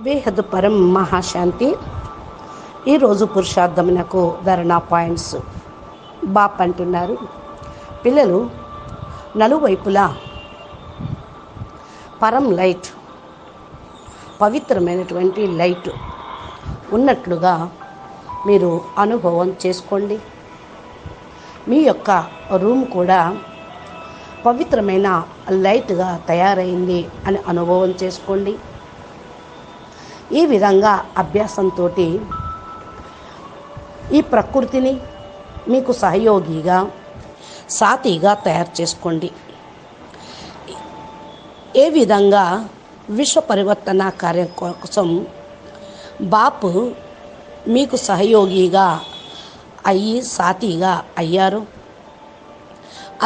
బేహద్ పరం మహాశాంతి. ఈరోజు పురుషార్థమునకు ధరణ పాయింట్స్ బాప్ అంటున్నారు. పిల్లలు నలువైపులా పరం లైట్, పవిత్రమైనటువంటి లైట్ ఉన్నట్లుగా మీరు అనుభవం చేసుకోండి. మీ యొక్క రూమ్ కూడా పవిత్రమైన లైట్గా తయారైంది అని అనుభవం చేసుకోండి. ఈ విధంగా అభ్యాసంతో ఈ ప్రకృతిని మీకు సహయోగిగా, సాథీగా తయారు చేసుకోండి. ఏ విధంగా విశ్వ పరివర్తన కార్యం కోసం బాపు మీకు సహయోగిగా అయ్యి సాథీగా అయ్యారు,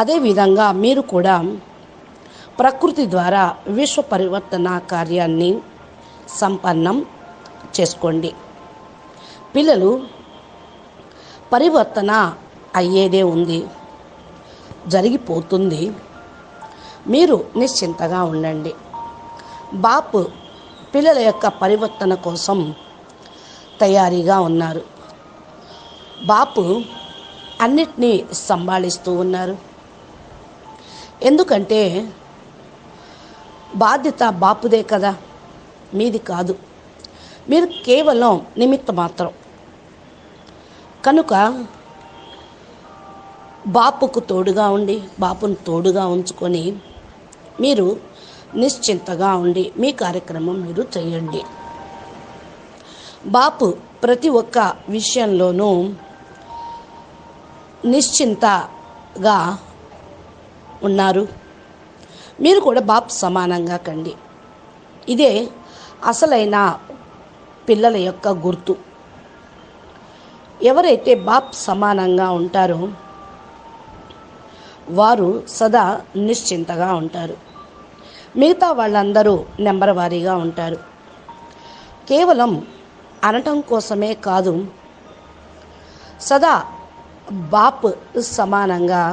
అదేవిధంగా మీరు కూడా ప్రకృతి ద్వారా విశ్వ పరివర్తన కార్యాన్ని సంపన్నం చేసుకోండి. పిల్లలు పరివర్తన అయ్యేదే ఉంది, జరిగిపోతుంది. మీరు నిశ్చింతగా ఉండండి. బాపు పిల్లల యొక్క పరివర్తన కోసం తయారీగా ఉన్నారు. బాపు అన్నిటినీ సంభాళిస్తూ ఉన్నారు. ఎందుకంటే బాధ్యత బాపుదే కదా, మీది కాదు. మీరు కేవలం నిమిత్త మాత్రం. కనుక బాపుకు తోడుగా ఉండి, బాపును తోడుగా ఉంచుకొని మీరు నిశ్చింతగా ఉండి మీ కార్యక్రమం మీరు చేయండి. బాపు ప్రతి ఒక్క విషయంలోనూ నిశ్చింతగా ఉన్నారు. మీరు కూడా బాపు సమానంగా కండి. ఇదే అసలైన పిల్లల యొక్క గుర్తు. ఎవరైతే బాప్ సమానంగా ఉంటారో వారు సదా నిశ్చింతగా ఉంటారు. మిగతా వాళ్ళందరూ నెంబర్ వారీగా ఉంటారు. కేవలం అనటం కోసమే కాదు, సదా బాప్ సమానంగా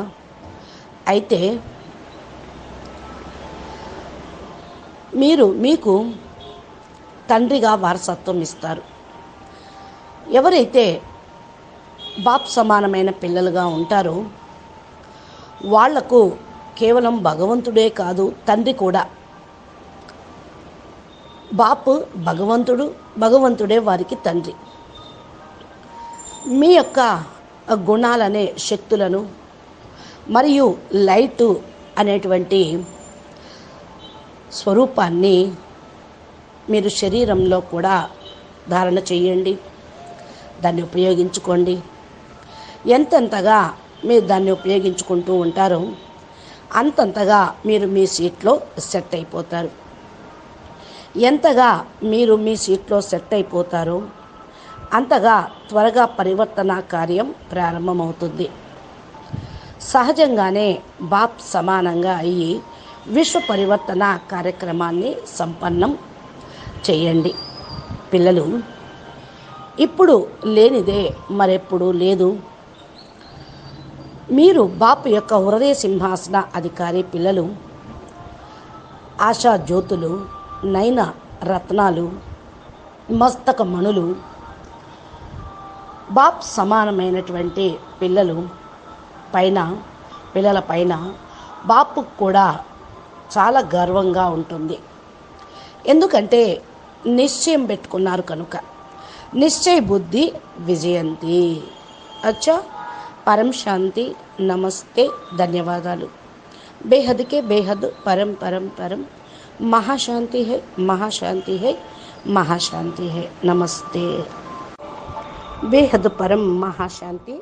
అయితే మీకు తండ్రిగా వారసత్వం ఇస్తారు. ఎవరైతే బాప్ సమానమైన పిల్లలుగా ఉంటారో వాళ్లకు కేవలం భగవంతుడే కాదు, తండ్రి కూడా. బాపు భగవంతుడు, భగవంతుడే వారికి తండ్రి. మీ యొక్క గుణాలనే శక్తులను మరియు లైటు అనేటువంటి స్వరూపాన్ని మీరు శరీరంలో కూడా ధారణ చేయండి. దాన్ని ఉపయోగించుకోండి. ఎంతెంతగా మీరు దాన్ని ఉపయోగించుకుంటూ ఉంటారో అంతంతగా మీరు మీ సీట్లో సెట్ అయిపోతారు. ఎంతగా మీరు మీ సీట్లో సెట్ అయిపోతారో అంతగా త్వరగా పరివర్తన కార్యం ప్రారంభమవుతుంది. సహజంగానే బాప్ సమానంగా అయ్యి విశ్వ పరివర్తన కార్యక్రమాన్ని సంపన్నం చేయండి. పిల్లలు ఇప్పుడు లేనిదే మరెప్పుడు లేదు. మీరు బాపు యొక్క హృదయ సింహాసన అధికారి. పిల్లలు ఆశా జ్యోతులు, నయన రత్నాలు, మస్తక మణులు, బాప్ సమానమైనటువంటి పిల్లల పైన బాపు కూడా చాలా గర్వంగా ఉంటుంది. ఎందుకంటే నిశ్చయం పెట్టుకున్నారు కనుక. నిశ్చయ బుద్ధి విజయంతి. అచ్చా, పరం శాంతి. నమస్తే, ధన్యవాదాలు. బేహద్ కే బేహద్ పరం పరం పరం महाशांति है, महाशांति है, महाशांति है. नमस्ते. बेहद परम महाशांति.